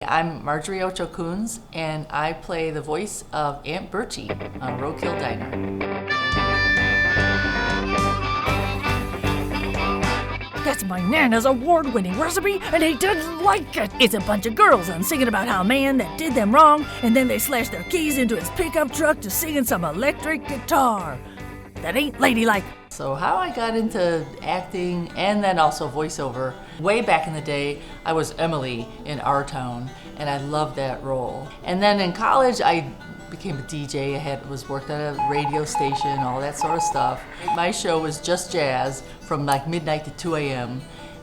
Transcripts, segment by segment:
I'm Marjorie Ocho Kouns, and I play the voice of Aunt Birchie on Roadkill Diner. That's my Nana's award-winning recipe, and he doesn't like it. It's a bunch of girls and singing about how a man that did them wrong, and then they slashed their keys into his pickup truck to singing some electric guitar. That ain't ladylike. So how I got into acting and then also voiceover, way back in the day, I was Emily in Our Town, and I loved that role. And then in college, I became a DJ. I worked at a radio station, all that sort of stuff. My show was just jazz from like midnight to 2 a.m.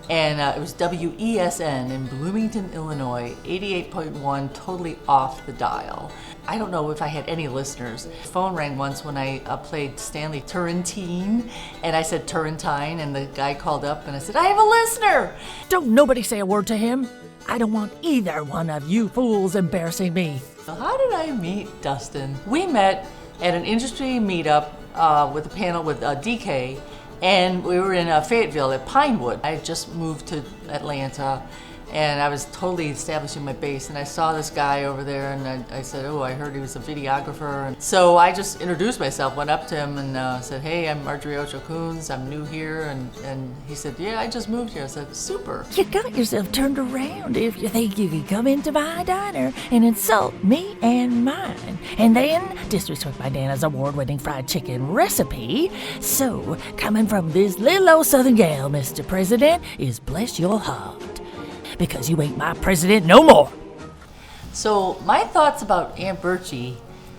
And it was WESN in Bloomington, Illinois, 88.1, totally off the dial. I don't know if I had any listeners. The phone rang once when I played Stanley Turrentine, and I said Turrentine, and the guy called up and I said, I have a listener! Don't nobody say a word to him. I don't want either one of you fools embarrassing me. So how did I meet Dustin? We met at an industry meetup with a panel with DK, and we were in Fayetteville at Pinewood. I had just moved to Atlanta, and I was totally establishing my base, and I saw this guy over there, and I said, oh, I heard he was a videographer. And so I just introduced myself, went up to him and said, hey, I'm Marjorie Ocho Kouns, I'm new here, and he said, yeah, I just moved here. I said, super. You got yourself turned around if you think you can come into my diner and insult me and mine, and then disrespect my Nana's award-winning fried chicken recipe. So, coming from this little old southern gal, Mr. President, is bless your heart. Because you ain't my president no more. So my thoughts about Aunt Birchie,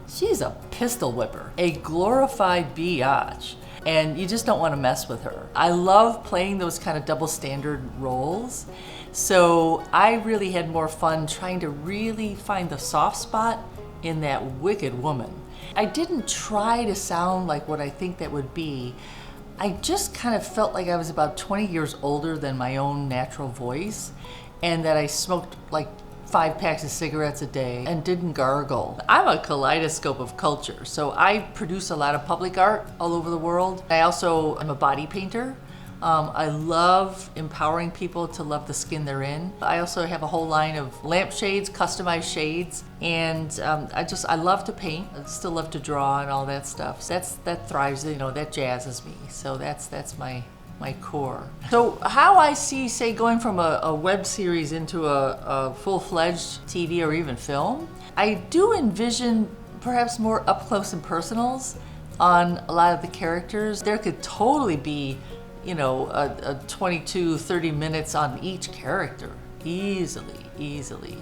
she's a pistol whipper, a glorified biatch, and you just don't want to mess with her. I love playing those kind of double standard roles, so I really had more fun trying to really find the soft spot in that wicked woman. I didn't try to sound like what I think that would be. I just kind of felt like I was about 20 years older than my own natural voice, and that I smoked like 5 packs of cigarettes a day and didn't gargle. I'm a kaleidoscope of culture, so I produce a lot of public art all over the world. I also am a body painter. I love empowering people to love the skin they're in. I also have a whole line of lampshades, customized shades, and I love to paint. I still love to draw and all that stuff. So that thrives, that jazzes me. So that's my core. So how I see, say, going from a web series into a full-fledged TV or even film, I do envision perhaps more up close and personals on a lot of the characters. There could totally be a 22, 30 minutes on each character, easily.